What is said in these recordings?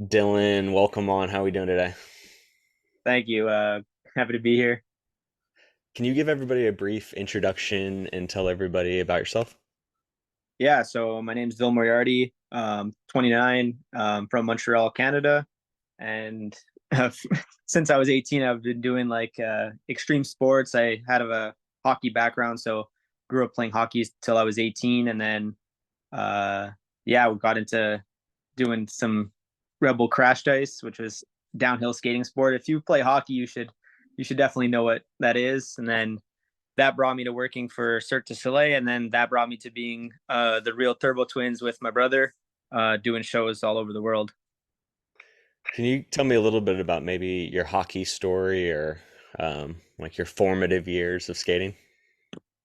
Dylan, welcome on. How are we doing today? Thank you. Happy to be here. Can you give everybody a brief introduction and tell everybody about yourself? Yeah, so my name's Dylan Moriarty, 29, from Montreal, Canada. And since I was 18, I've been doing extreme sports. I had a hockey background, so grew up playing hockey till I was 18. And then, uh, yeah, we got into doing some Rebel crashed ice, which was downhill skating sport. If you play hockey, you should definitely know what that is. And then that brought me to working for Cirque du Soleil, and then that brought me to being the real Turbo Twins with my brother, doing shows all over the world. Can you tell me a little bit about maybe your hockey story or like your formative years of skating?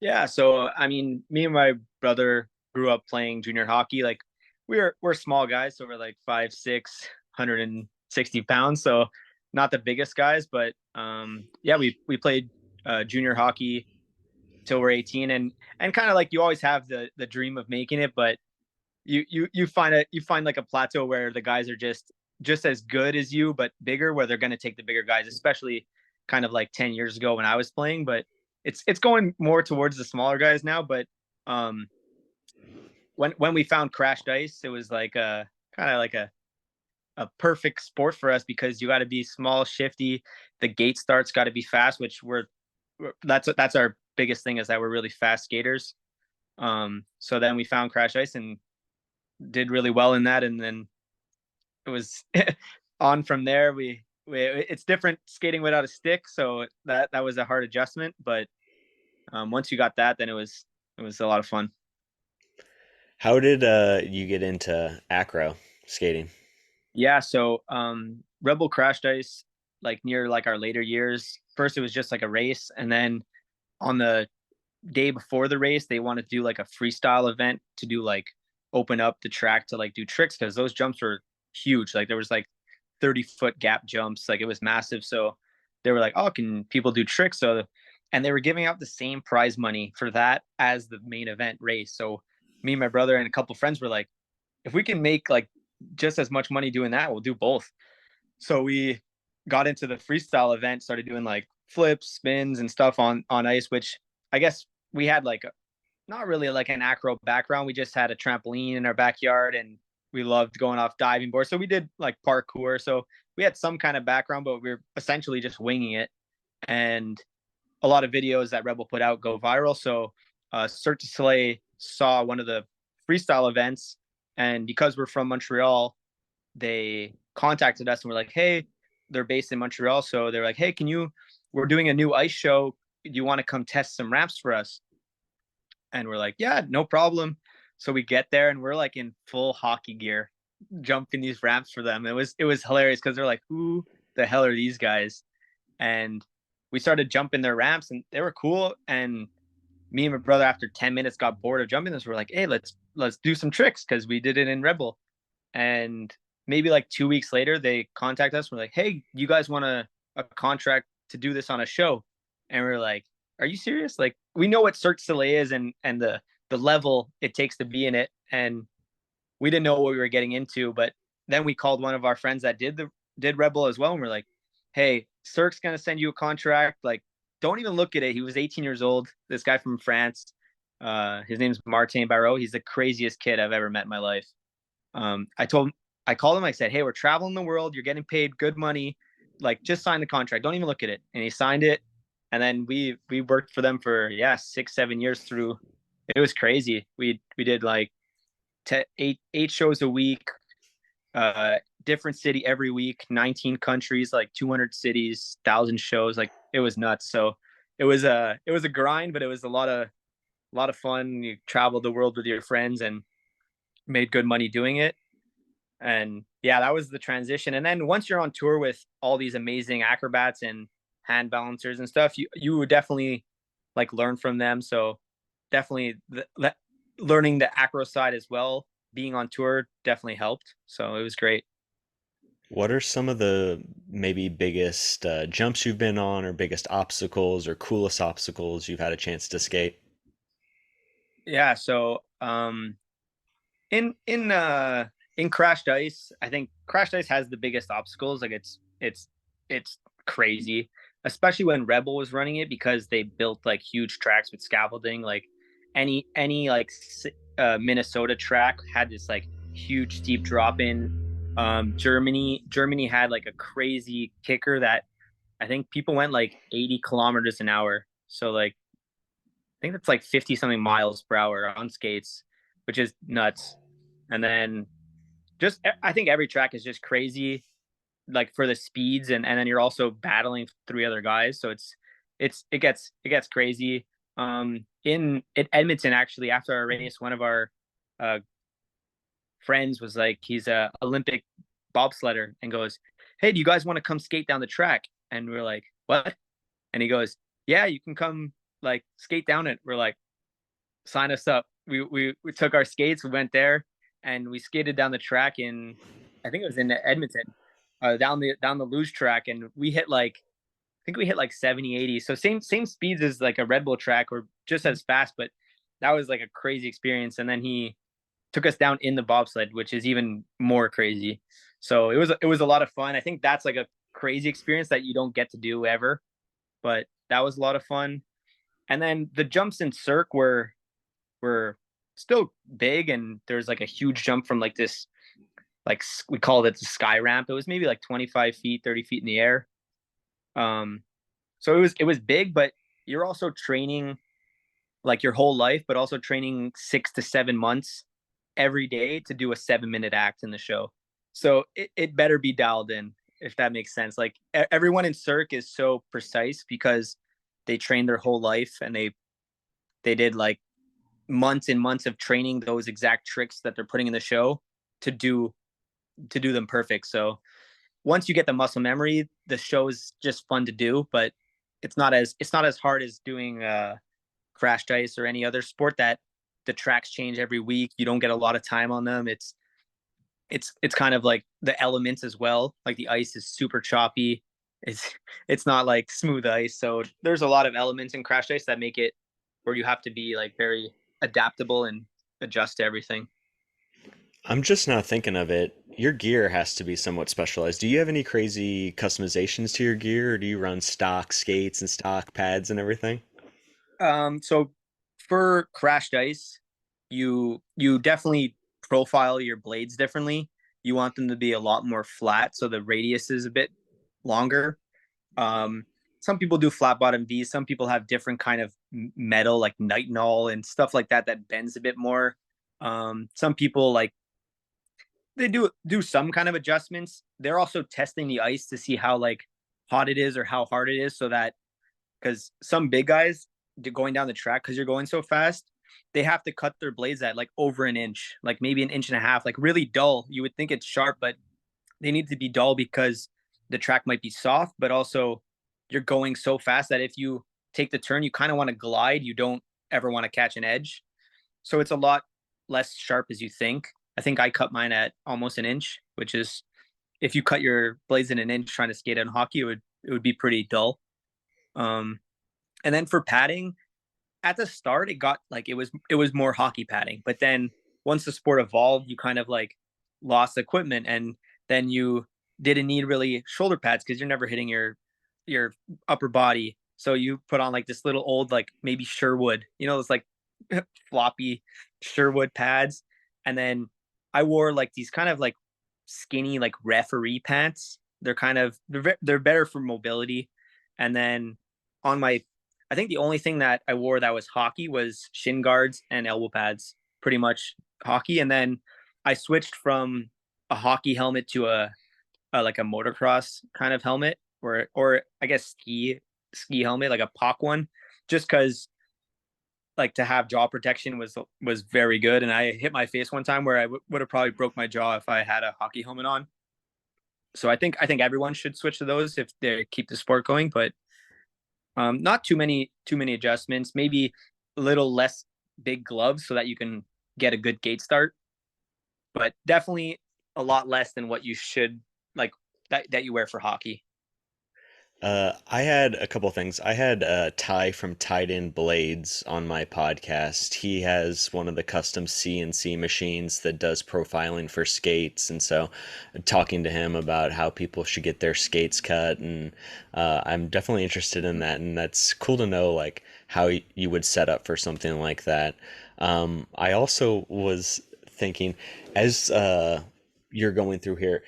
Yeah, so I mean, me and my brother grew up playing junior hockey. Like we're small guys, so we're like 5'6", 160 pounds, so not the biggest guys, but yeah, we played junior hockey till we're 18, and kind of like you always have the dream of making it, but you find like a plateau where the guys are just as good as you but bigger, where they're going to take the bigger guys, especially kind of like 10 years ago when I was playing. But it's going more towards the smaller guys now. But um when we found crashed ice, it was like a kind of like a perfect sport for us, because you got to be small, shifty. The gate starts got to be fast, which that's our biggest thing, is that we're really fast skaters. So then we found crash ice and did really well in that, and then it was on from there. We it's different skating without a stick, so that was a hard adjustment. But once you got that, then it was a lot of fun. How did you get into acro skating? Yeah, so Rebel crashed ice like near like our later years. First, it was just like a race, and then on the day before the race, they wanted to do like a freestyle event to do like open up the track to like do tricks, because those jumps were huge. Like there was like 30-foot gap jumps, like it was massive. So they were like, oh, can people do tricks? So, and they were giving out the same prize money for that as the main event race. So me and my brother and a couple friends were like, if we can make like just as much money doing that, we'll do both. So we got into the freestyle event, started doing like flips, spins, and stuff on ice, which I guess we had like not really like an acro background. We just had a trampoline in our backyard, and we loved going off diving boards. So we did like parkour. So we had some kind of background, but we were essentially just winging it. And a lot of videos that Rebel put out go viral. So Cirque du Soleil saw one of the freestyle events, and because we're from Montreal, they contacted us and were like, "Hey, they're based in Montreal, so they're like, hey, can you? We're doing a new ice show. Do you want to come test some ramps for us?" And we're like, "Yeah, no problem." So we get there and we're like in full hockey gear, jumping these ramps for them. It was hilarious, because they're like, "Who the hell are these guys?" And we started jumping their ramps, and they were cool. And me and my brother, after 10 minutes, got bored of jumping this. We're like, "Hey, let's do some tricks," because we did it in Rebel. And maybe like 2 weeks later, they contact us. We're like, "Hey, you guys want a contract to do this on a show?" And we're like, "Are you serious?" Like, we know what Cirque du Soleil is, and the level it takes to be in it, and we didn't know what we were getting into. But then we called one of our friends that did Rebel as well, and we're like, "Hey, Cirque's gonna send you a contract. Like, don't even look at it." He was 18 years old. This guy from France. His name's Martin Barreau. He's the craziest kid I've ever met in my life. I told him, I called him. I said, "Hey, we're traveling the world. You're getting paid good money. Like, just sign the contract. Don't even look at it." And he signed it. And then we worked for them for, yeah, 6 7 years through. It was crazy. We did like eight shows a week, uh, different city every week, 19 countries, like 200 cities, 1,000 shows. Like it was nuts. So it was a grind, but it was a lot of fun. You traveled the world with your friends and made good money doing it. And yeah, that was the transition. And then once you're on tour with all these amazing acrobats and hand balancers and stuff, you would definitely like learn from them. So definitely learning the acro side as well, being on tour definitely helped. So it was great. What are some of the maybe biggest jumps you've been on, or biggest obstacles, or coolest obstacles you've had a chance to skate? Yeah. So in in crashed ice, I think crashed ice has the biggest obstacles. Like it's crazy, especially when Rebel was running it because they built like huge tracks with scaffolding. Like any like Minnesota track had this like huge steep drop in. Germany had like a crazy kicker that I think people went like 80 kilometers an hour. So like I think that's like 50 something miles per hour on skates, which is nuts. And then just I think every track is just crazy, like for the speeds, and then you're also battling three other guys, so it gets crazy. In Edmonton, actually, after our race, one of our uh, friends was like, he's a Olympic bobsledder, and goes, "Hey, do you guys want to come skate down the track?" And we're like, "What?" And he goes, "Yeah, you can come like skate down it." We're like, "Sign us up." We took our skates, we went there, and we skated down the track in, I think it was in Edmonton, down the luge track, and we hit like, I think we hit like 70, 80. So same speeds as like a Red Bull track, or just as fast, but that was like a crazy experience. And then he took us down in the bobsled, which is even more crazy. So it was a lot of fun. I think that's like a crazy experience that you don't get to do ever, but that was a lot of fun. And then the jumps in cirque were still big, and there's like a huge jump from like this, like we called it the sky ramp. It was maybe like 25 feet, 30 feet in the air. um so it was big, but you're also training like your whole life, but also training 6 to 7 months every day to do a 7 minute act in the show. So it better be dialed in, if that makes sense. Like everyone in cirque is so precise because they trained their whole life, and they did like months and months of training those exact tricks that they're putting in the show to do them perfect. So once you get the muscle memory, the show is just fun to do, but it's not as hard as doing crashed ice or any other sport that the tracks change every week. You don't get a lot of time on them. It's kind of like the elements as well. Like the ice is super choppy. It's not like smooth ice. So there's a lot of elements in crashed ice that make it where you have to be like very adaptable and adjust to everything. I'm just now thinking of it. Your gear has to be somewhat specialized. Do you have any crazy customizations to your gear, or do you run stock skates and stock pads and everything? So for crashed ice, you definitely profile your blades differently. You want them to be a lot more flat, so the radius is a bit longer. Um, some people do flat bottom V's. Some people have different kind of metal, like nitinol and stuff like that, that bends a bit more. Some people like they do some kind of adjustments. They're also testing the ice to see how like hot it is or how hard it is, so that because some big guys going down the track, because you're going so fast, they have to cut their blades at like over an inch, like maybe an inch and a half, like really dull. You would think it's sharp, but they need to be dull because the track might be soft, but also you're going so fast that if you take the turn, you kind of want to glide. You don't ever want to catch an edge. So it's a lot less sharp as you think. I think I cut mine at almost an inch, which is, if you cut your blades in an inch trying to skate on hockey, it would be pretty dull. Um, and then for padding, at the start it got like it was more hockey padding, but then once the sport evolved, you kind of like lost equipment, and then you didn't need really shoulder pads because you're never hitting your upper body. So you put on like this little old, like maybe Sherwood, those like floppy Sherwood pads. And then I wore like these kind of like skinny like referee pants. They're better for mobility. And then on my, I think the only thing that I wore that was hockey was shin guards and elbow pads, pretty much hockey. And then I switched from a hockey helmet to a like a motocross kind of helmet, or I guess ski helmet, like a POC one, just because like to have jaw protection was very good. And I hit my face one time where I would have probably broke my jaw if I had a hockey helmet on. So I think everyone should switch to those if they keep the sport going, but not too many adjustments. Maybe a little less big gloves so that you can get a good gate start, but definitely a lot less than what you should like that you wear for hockey. I had a couple things. I had Ty from Tied In Blades on my podcast. He has one of the custom CNC machines that does profiling for skates, and so talking to him about how people should get their skates cut, and I'm definitely interested in that, and that's cool to know like how you would set up for something like that. I also was thinking as you're going through here,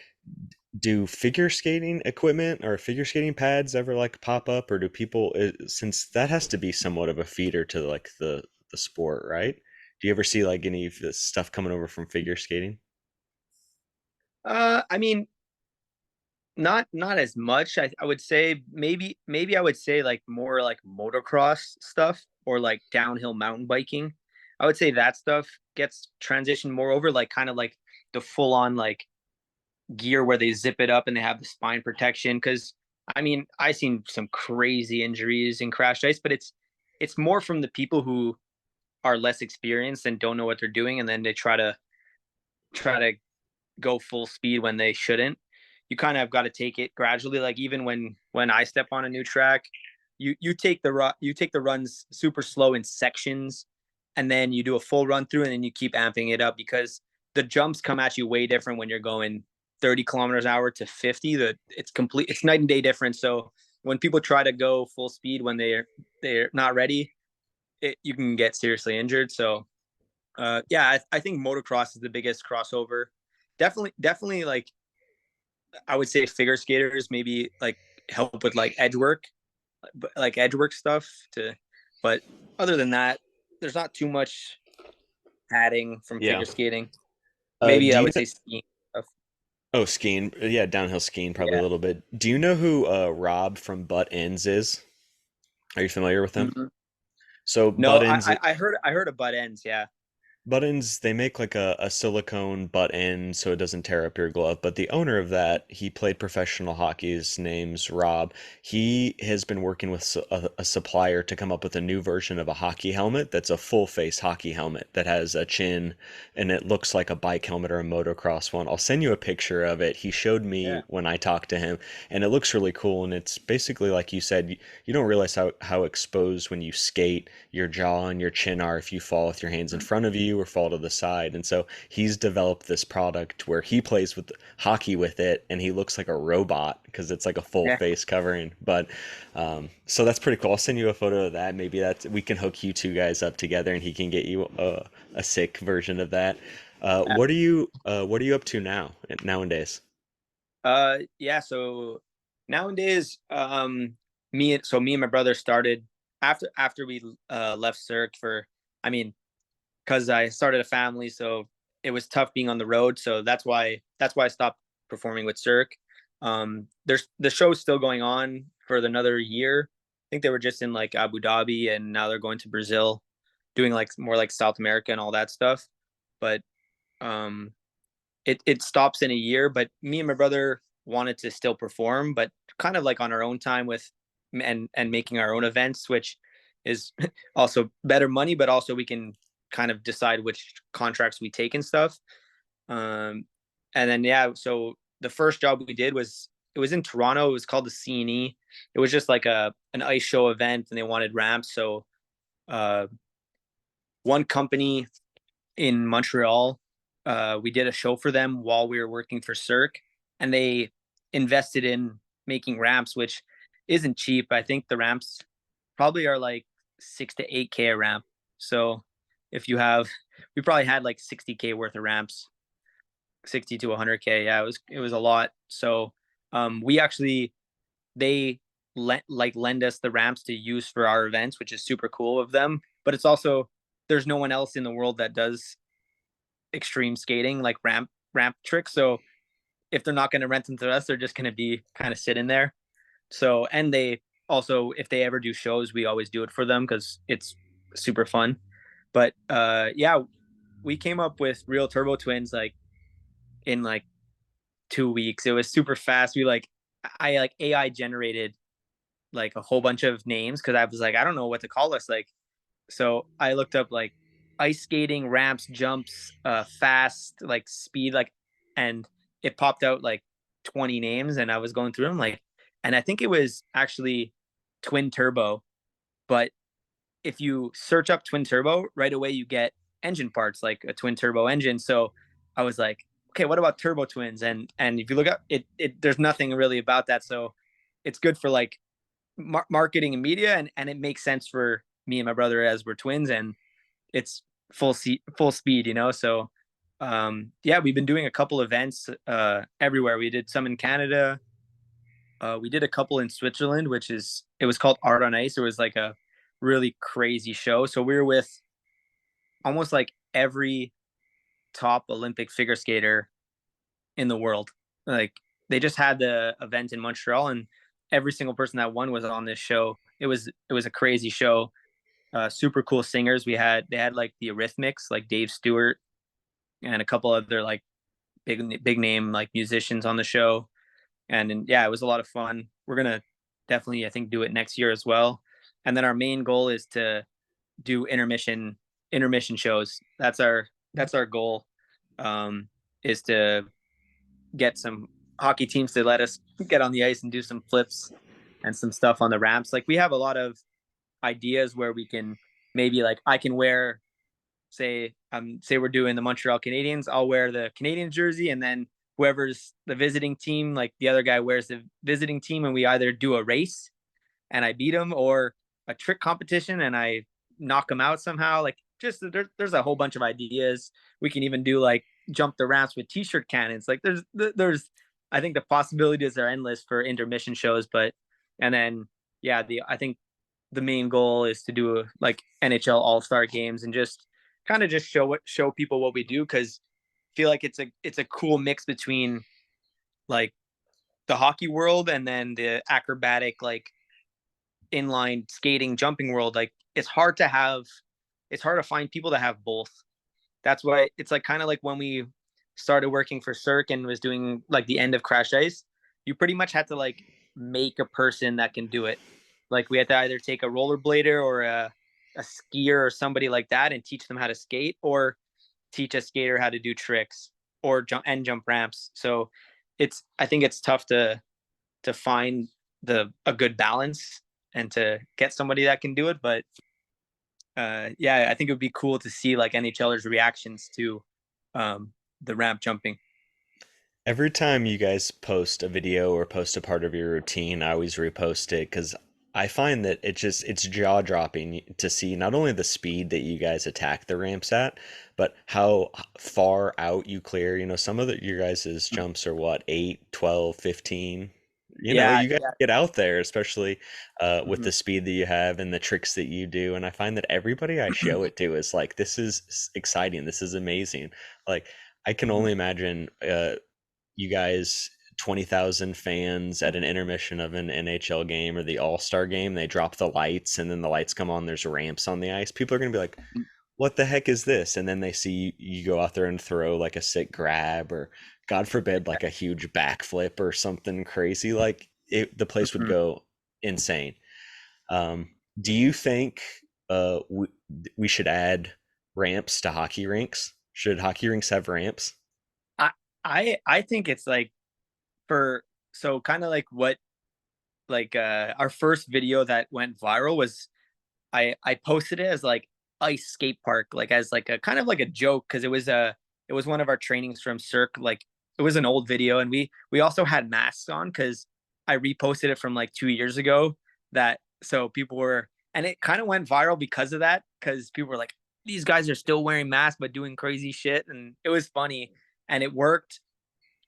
do figure skating equipment or figure skating pads ever like pop up, or do people since that has to be somewhat of a feeder to like the sport, right? Do you ever see like any of this stuff coming over from figure skating? I mean, not as much. I would say maybe I would say like more like motocross stuff or like downhill mountain biking. I would say that stuff gets transitioned more over like kind of like the full on like gear where they zip it up and they have the spine protection. Because I mean, I seen some crazy injuries in crash ice, but it's more from the people who are less experienced and don't know what they're doing, and then they try to go full speed when they shouldn't. You kind of have got to take it gradually. Like even when I step on a new track, you take the runs super slow in sections, and then you do a full run through, and then you keep amping it up because the jumps come at you way different when you're going 30 kilometers an hour to 50. It's night and day difference. So when people try to go full speed when they're not ready, you can get seriously injured. So yeah, I think motocross is the biggest crossover. Definitely, like I would say, figure skaters maybe like help with like edge work stuff. But other than that, there's not too much padding from Yeah. figure skating. Maybe Do I you would say skiing stuff. Oh, skiing. Yeah, downhill skiing probably a Yeah. little bit. Do you know who Rob from Butt Ends is? Are you familiar with him? Mhm. So No, Butt Ends I heard of butt ends. Yeah. Buttons, they make like a silicone butt end so it doesn't tear up your glove. But the owner of that, he played professional hockey. His name's Rob. He has been working with a supplier to come up with a new version of a hockey helmet that's a full face hockey helmet that has a chin and it looks like a bike helmet or a motocross one. I'll send you a picture of it. He showed me Yeah. when I talked to him, and it looks really cool. And it's basically like you said, you don't realize how exposed when you skate your jaw and your chin are if you fall with your hands in front of you or fall to the side. And so he's developed this product where he plays with hockey with it and he looks like a robot because it's like a full Yeah. face covering. But so that's pretty cool. I'll send you a photo of that. Maybe that we can hook you two guys up together and he can get you a sick version of that. What are you up to now nowadays? Yeah. So nowadays, me and my brother started after we left Cirque for, I mean, because I started a family, so it was tough being on the road. So that's why I stopped performing with Cirque. There's the show's still going on for another year. I think they were just in like Abu Dhabi, and now they're going to Brazil, doing like more like South America and all that stuff. But um, it stops in a year. But me and my brother wanted to still perform, but kind of like on our own time with and making our own events, which is also better money, but also we can kind of decide which contracts we take and stuff. Um, and then yeah, so the first job we did was it was in Toronto. It was called the CNE. It was just like a an ice show event, and they wanted ramps. So uh, one company in Montreal. We did a show for them while we were working for Cirque, and they invested in making ramps, which isn't cheap. I think the ramps probably are like 6 to 8K a ramp. So if you have, we probably had like 60K worth of ramps, 60 to 100K. Yeah, it was a lot. So we actually they lend us the ramps to use for our events, which is super cool of them. But it's also there's no one else in the world that does extreme skating like ramp tricks. So if they're not going to rent them to us, they're just going to be kind of sitting there. So and they also if they ever do shows, we always do it for them because it's super fun. But yeah, we came up with real turbo twins like in like 2 weeks. It was super fast. I like AI generated like a whole bunch of names because I was like, I don't know what to call us. Like so I looked up like ice skating, ramps, jumps, fast, like speed, like, and it popped out like 20 names, and I was going through them like, and I think it was actually twin turbo. But if you search up twin turbo, right away you get engine parts like a twin turbo engine. So I was like, okay, what about turbo twins? And if you look up it there's nothing really about that. So it's good for like marketing and media, and it makes sense for me and my brother as we're twins, and it's full speed, you know. So yeah, we've been doing a couple events everywhere. We did some in Canada. We did a couple in Switzerland, it was called Art on Ice. It was like a really crazy show. So we were with almost like every top Olympic figure skater in the world. Like they just had the event in Montreal, and every single person that won was on this show. It was a crazy show. Super cool singers. They had like the Eurythmics, like Dave Stewart, and a couple other like big name like musicians on the show. And yeah, it was a lot of fun. We're gonna definitely, I think, do it next year as well. And then our main goal is to do intermission shows. That's our goal. Um, is to get some hockey teams to let us get on the ice and do some flips and some stuff on the ramps. Like we have a lot of ideas where we can maybe like I can wear say we're doing the Montreal Canadiens, I'll wear the Canadian jersey, and then whoever's the visiting team, like the other guy wears the visiting team, and we either do a race and I beat him, or a trick competition and I knock him out somehow. Like just there's a whole bunch of ideas. We can even do like jump the ramps with t-shirt cannons. Like there's I think the possibilities are endless for intermission shows. But and then yeah, the I think the main goal is to do like NHL All-Star games and just kind of just show people what we do, because I feel like it's a cool mix between like the hockey world and then the acrobatic like inline skating jumping world. Like it's hard to find people that have both. That's why it's like kind of like when we started working for Cirque and was doing like the end of Crash Ice, you pretty much had to like make a person that can do it. Like we had to either take a rollerblader or a skier or somebody like that and teach them how to skate, or teach a skater how to do tricks or jump ramps. So I think it's tough to find a good balance and to get somebody that can do it. But yeah, I think it would be cool to see like NHLers reactions to the ramp jumping. Every time you guys post a video or post a part of your routine, I always repost it because I find that it's jaw dropping to see not only the speed that you guys attack the ramps at, but how far out you clear. You know, some of your guys' jumps are what, 8, 12, 15. You know, Yeah, you guys yeah. get out there, especially with Mm-hmm. the speed that you have and the tricks that you do. And I find that everybody I show it to is like, this is exciting. This is amazing. Like, I can Mm-hmm. only imagine you guys 20,000 fans at an intermission of an NHL game or the All-Star game, they drop the lights and then the lights come on, there's ramps on the ice. People are going to be like, "What the heck is this?" And then they see you go out there and throw like a sick grab or God forbid like a huge backflip or something crazy like the place would Mm-hmm. go insane. Um, do you think we should add ramps to hockey rinks? Should hockey rinks have ramps? I I think it's like for so kind of like what like our first video that went viral was I posted it as like ice skate park, like as like a kind of like a joke, because it was one of our trainings from Cirque. Like it was an old video, and we also had masks on because I reposted it from like 2 years ago. That so people were, and it kind of went viral because of that, because people were like, these guys are still wearing masks but doing crazy shit, and it was funny and it worked.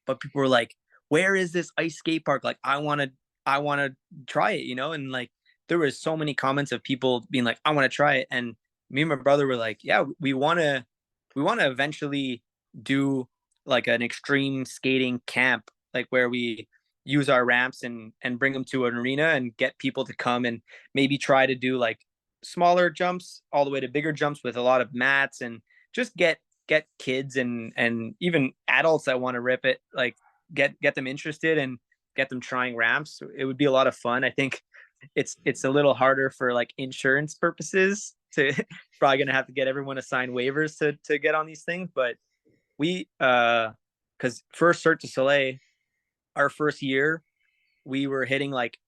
But people were like, where is this ice skate park? Like I want to try it, you know? And like there was so many comments of people being like, I want to try it. And me and my brother were like, yeah, we want to eventually do like an extreme skating camp, like where we use our ramps and bring them to an arena and get people to come and maybe try to do like smaller jumps all the way to bigger jumps with a lot of mats, and just get kids and even adults that want to rip it, like get them interested and get them trying ramps. It would be a lot of fun. I think it's a little harder for like insurance purposes to probably gonna have to get everyone to sign waivers to get on these things. But we because first Cirque du Soleil, our first year, we were hitting like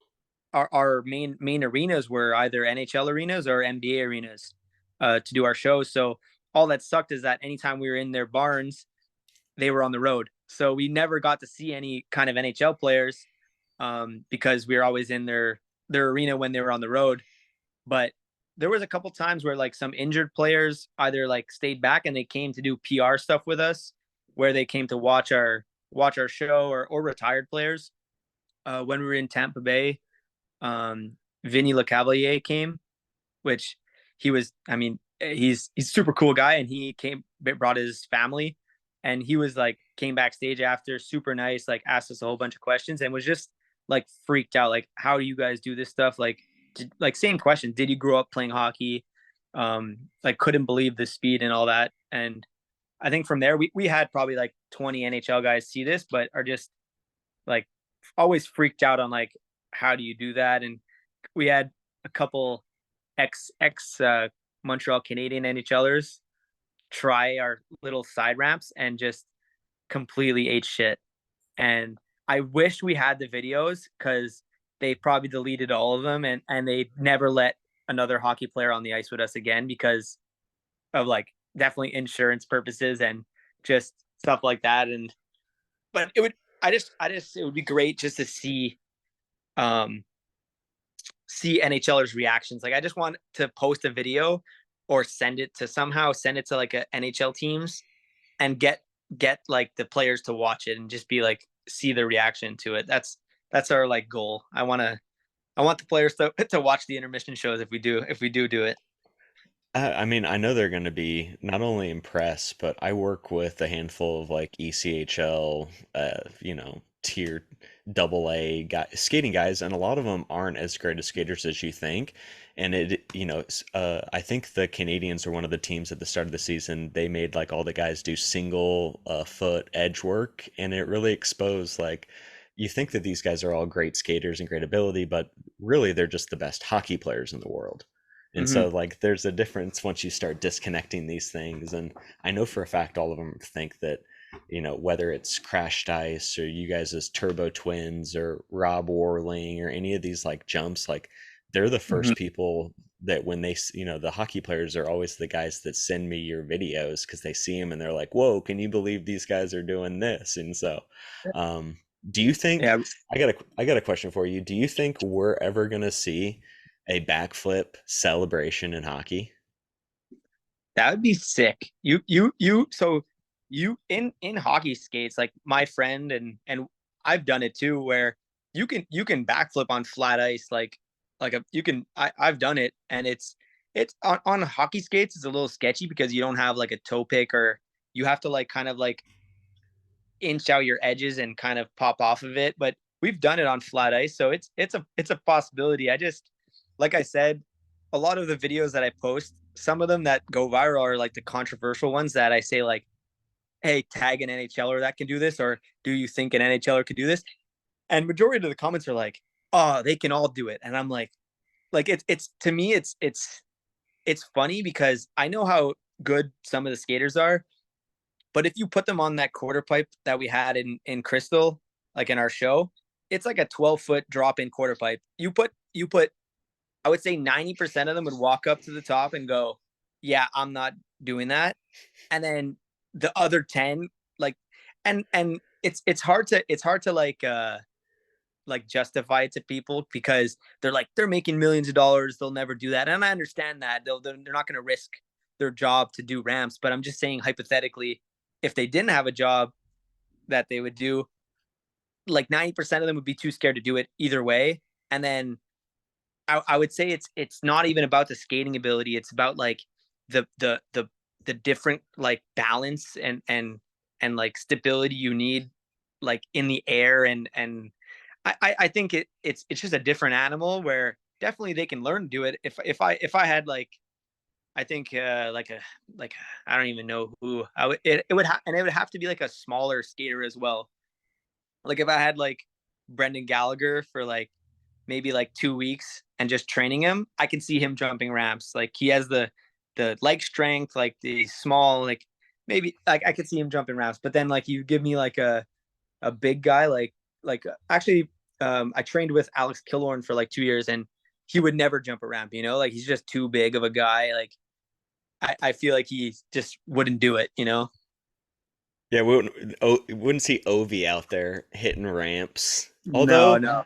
our main arenas were either NHL arenas or NBA arenas to do our shows. So all that sucked is that anytime we were in their barns, they were on the road. So we never got to see any kind of NHL players because we were always in their arena when they were on the road. But there was a couple times where like some injured players either like stayed back and they came to do PR stuff with us, where they came to watch our show, or retired players. When we were in Tampa Bay, Vinny Lecavilier came, which he was. I mean, he's a super cool guy, and he came brought his family, and he was like came backstage after, super nice, like asked us a whole bunch of questions, and was just like freaked out, like how do you guys do this stuff, like like same question, did you grow up playing hockey, like couldn't believe the speed and all that. And I think from there we had probably like 20 NHL guys see this, but are just like always freaked out on like how do you do that. And we had a couple ex Montreal Canadian NHLers try our little side ramps and just completely ate shit. And I wish we had the videos because they probably deleted all of them, and they never let another hockey player on the ice with us again because of like definitely insurance purposes and just stuff like that. And but it would I just it would be great just to um see NHLers reactions. Like I just want to post a video or send it to like a NHL teams and get like the players to watch it and just be like see the reaction to it. That's our like goal. I want the players to watch the intermission shows if we do it. I mean, I know they're going to be not only impressed, but I work with a handful of like ECHL, tier double A guy, skating guys, and a lot of them aren't as great as skaters as you think. And I think the Canadians are one of the teams at the start of the season. They made like all the guys do single foot edge work, and it really exposed like you think that these guys are all great skaters and great ability, but really they're just the best hockey players in the world. And Mm-hmm. so, like, there's a difference once you start disconnecting these things. And I know for a fact all of them think that, whether it's Crash Dice or you guys as Turbo Twins or Rob Warling or any of these like jumps, like, they're the Mm-hmm. first people that when the hockey players are always the guys that send me your videos because they see them and they're like, whoa, can you believe these guys are doing this? And so, um, do you think, Yeah, I got a question for you. Do you think we're ever going to see a backflip celebration in hockey? that would be sick. So you in hockey skates, like my friend and I've done it too, where you can backflip on flat ice, like a you can I've done it, and it's on hockey skates it's a little sketchy because you don't have like a toe pick, or you have to like kind of like inch out your edges and kind of pop off of it. But we've done it on flat ice, so it's a possibility. I just like I said, a lot of the videos that I post, some of them that go viral are like the controversial ones that I say like, hey, tag an NHLer that can do this, or do you think an NHLer could do this? And majority of the comments are like, oh, they can all do it. And I'm like it's to me it's funny because I know how good some of the skaters are, but if you put them on that quarter pipe that we had in Crystal, like in our show, it's like a 12-foot drop in quarter pipe. You put I would say 90% of them would walk up to the top and go, "Yeah, I'm not doing that." And then the other 10 like and it's hard to like justify it to people because they're making millions of dollars, they'll never do that. And I understand that. They're not going to risk their job to do ramps, but I'm just saying hypothetically, if they didn't have a job that they would do, like 90% of them would be too scared to do it either way. And then I would say it's not even about the skating ability. It's about like the different like balance and like stability you need like in the air. And I think it's just a different animal where definitely they can learn to do it. If I had like I think like I don't even know who I would it would and it would have to be like a smaller skater as well. Like if I had like Brendan Gallagher for like maybe like 2 weeks and just training him, I can see him jumping ramps. Like he has the leg strength, like the small, like maybe like I could see him jumping ramps. But then like you give me like a big guy, like actually I trained with Alex Killorn for like 2 years, and he would never jump a ramp. Like he's just too big of a guy. Like I feel like he just wouldn't do it. Yeah, we wouldn't see Ovi out there hitting ramps. No, Although, no.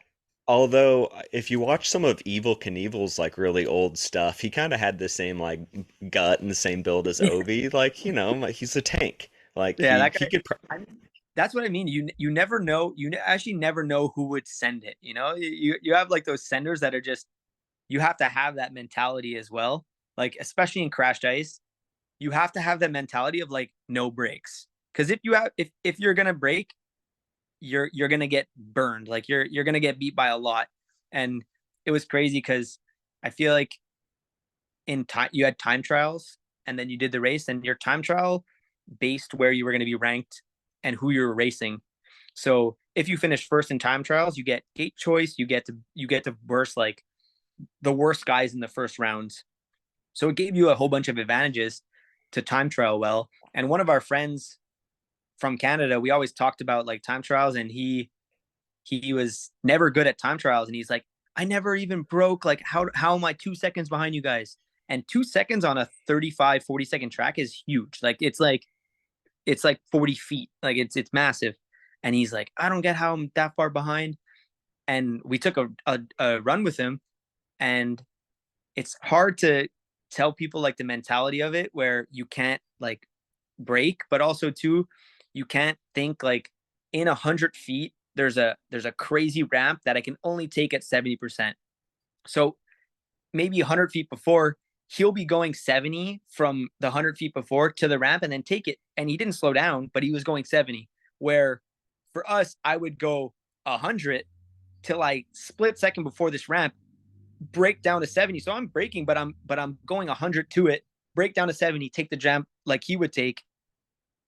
although if you watch some of Evil Knievel's like really old stuff, he kind of had the same like gut and the same build as Ovi. Like, like he's a tank. Like Yeah, he that he guy. could. I mean, that's what I mean. You never know. Actually never know who would send it. You have like those senders that are just, you have to have that mentality as well. Like especially in crashed ice, you have to have that mentality of like no breaks. Because if you're gonna break, you're gonna get burned. Like you're gonna get beat by a lot. And it was crazy because I feel like in time you had time trials, and then you did the race, and your time trial based where you were going to be ranked and who you were racing. So if you finish first in time trials, you get gate choice. You get to burst like the worst guys in the first rounds. So it gave you a whole bunch of advantages to time trial well. And one of our friends from Canada, we always talked about like time trials, and he was never good at time trials, and he's like, I never even broke. Like how am I 2 seconds behind you guys? And 2 seconds on a 35-40 second track is huge. Like it's like 40 feet. Like it's massive. And he's like, I don't get how I'm that far behind. And we took a run with him, and it's hard to tell people like the mentality of it where you can't like break, but also too, you can't think like in 100 feet, there's a crazy ramp that I can only take at 70%. So maybe 100 feet before, he'll be going 70 from the 100 feet before to the ramp and then take it. And he didn't slow down, but he was going 70. Where for us, I would go 100 till I split second before this ramp, break down to 70. So I'm braking, but I'm going 100 to it, break down to 70, take the jump like he would take,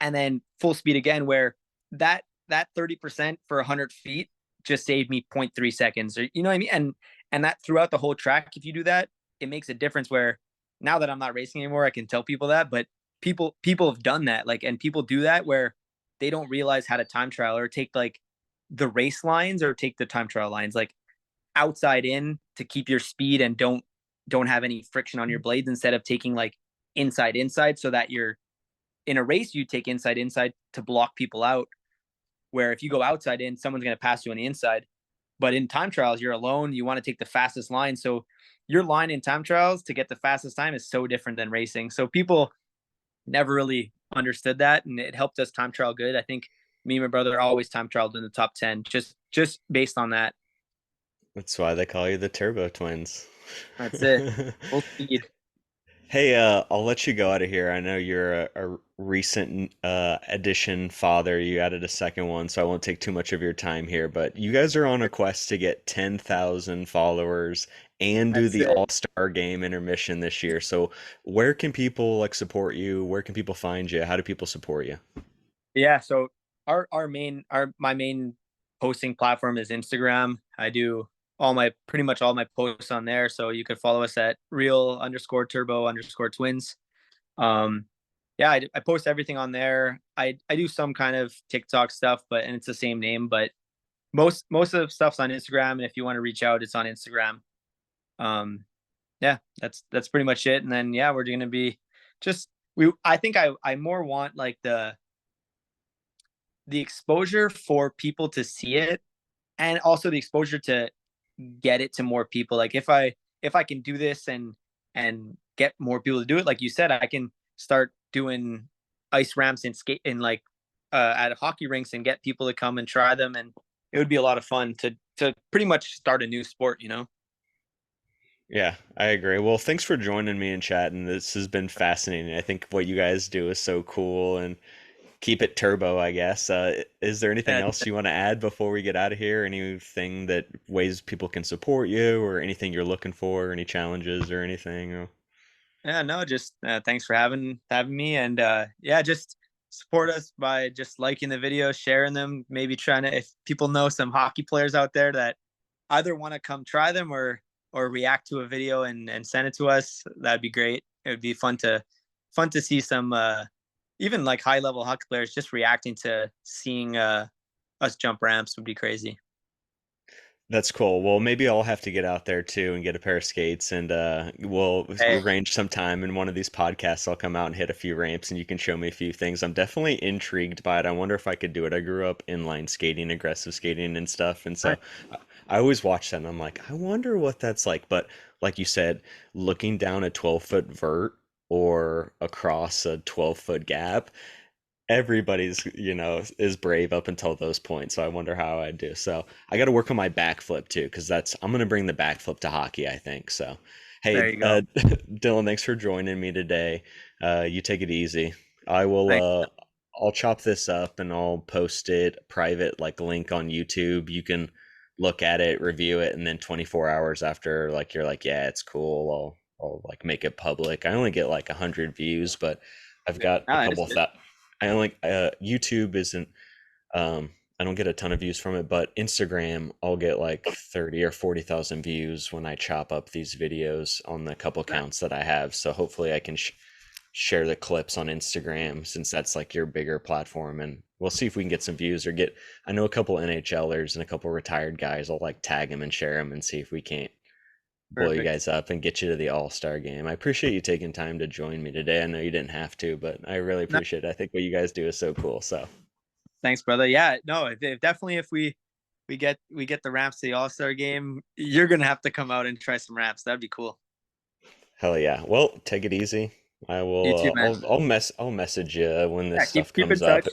and then full speed again. Where that 30% for 100 feet just saved me zero point 0.3 seconds, or you know what I mean. And that throughout the whole track, if you do that, it makes a difference. Where now that I'm not racing anymore, I can tell people that. But people have done that, like, and people do that where they don't realize how to time trial or take like the race lines or take the time trial lines like outside in to keep your speed and don't have any friction on your blades, instead of taking like inside so that you're in a race. You take inside to block people out, where if you go outside in, someone's going to pass you on the inside. But in time trials, you're alone. You want to take the fastest line. So your line in time trials to get the fastest time is so different than racing. So people never really understood that, and it helped us time trial good. I think me and my brother always time trialed in the top 10, just based on that. That's why they call you the Turbo Twins. That's it. Full speed. Hey, I'll let you go out of here. I know you're a recent addition father. You added a second one, so I won't take too much of your time here. But you guys are on a quest to get 10,000 followers and do That's the it. All-Star Game intermission this year. So where can people like support you? Where can people find you? How do people support you? Yeah. So my main posting platform is Instagram. I do pretty much all my posts on there. So you could follow us at real_turbo_twins. Um, yeah, I post everything on there. I do some kind of TikTok stuff, and it's the same name. But most of the stuff's on Instagram, and if you want to reach out, it's on Instagram. Um, yeah, that's pretty much it. And then yeah, we're gonna be just we. I think I more want like the exposure for people to see it, and also the exposure to get it to more people. Like if I can do this and get more people to do it, like you said, I can start doing ice ramps and skate in like at hockey rinks and get people to come and try them, and it would be a lot of fun to pretty much start a new sport. Yeah, I agree. Well, thanks for joining me and chatting. This has been fascinating. I think what you guys do is so cool, and keep it turbo, I guess. Is there anything uh, else you want to add before we get out of here? Anything that ways people can support you, or anything you're looking for, any challenges or anything? yeah, no, just thanks for having me, and yeah, just support us by just liking the videos, sharing them, maybe trying to, if people know some hockey players out there that either want to come try them or react to a video and send it to us, that'd be great. It would be fun to see some even like high level hockey players just reacting to seeing us jump ramps would be crazy. That's cool. Well, maybe I'll have to get out there too and get a pair of skates, and we'll Hey, arrange some time in one of these podcasts. I'll come out and hit a few ramps, and you can show me a few things. I'm definitely intrigued by it. I wonder if I could do it. I grew up inline skating, aggressive skating, and stuff, and nice. so I always watch that, and I'm like, I wonder what that's like. But like you said, looking down a 12-foot vert or across a 12-foot gap, everybody's is brave up until those points, so I wonder how I do. So I got to work on my backflip too, because that's I'm gonna bring the backflip to hockey, I think. So hey, There you go. Dylan, thanks for joining me today. You take it easy. I will Thanks. I'll chop this up and I'll post it private, like link on YouTube. You can look at it, review it, and then 24 hours after, like, you're like, yeah, it's cool, I'll like make it public. I only get like 100 views, but I've got a Ah, couple it's of good. that. I only YouTube isn't I don't get a ton of views from it, but Instagram I'll get like 30 or 40,000 views when I chop up these videos on the couple Nice. accounts that I have. So hopefully I can share the clips on Instagram, since that's like your bigger platform, and we'll see if we can get some views or get. I know a couple NHLers and a couple retired guys. I'll like tag them and share them and see if we can't blow you Perfect. guys up and get you to the All-Star game. I appreciate you taking time to join me today. I know you didn't have to, but I really No, appreciate it. I think what you guys do is so cool. So, thanks, brother. Yeah, no, if definitely if we get the ramps to the All Star game, you're gonna have to come out and try some ramps. That'd be cool. hell yeah. Well, take it easy. I You will too, man. I'll message you when Yeah, this keep stuff keep in comes up. touch.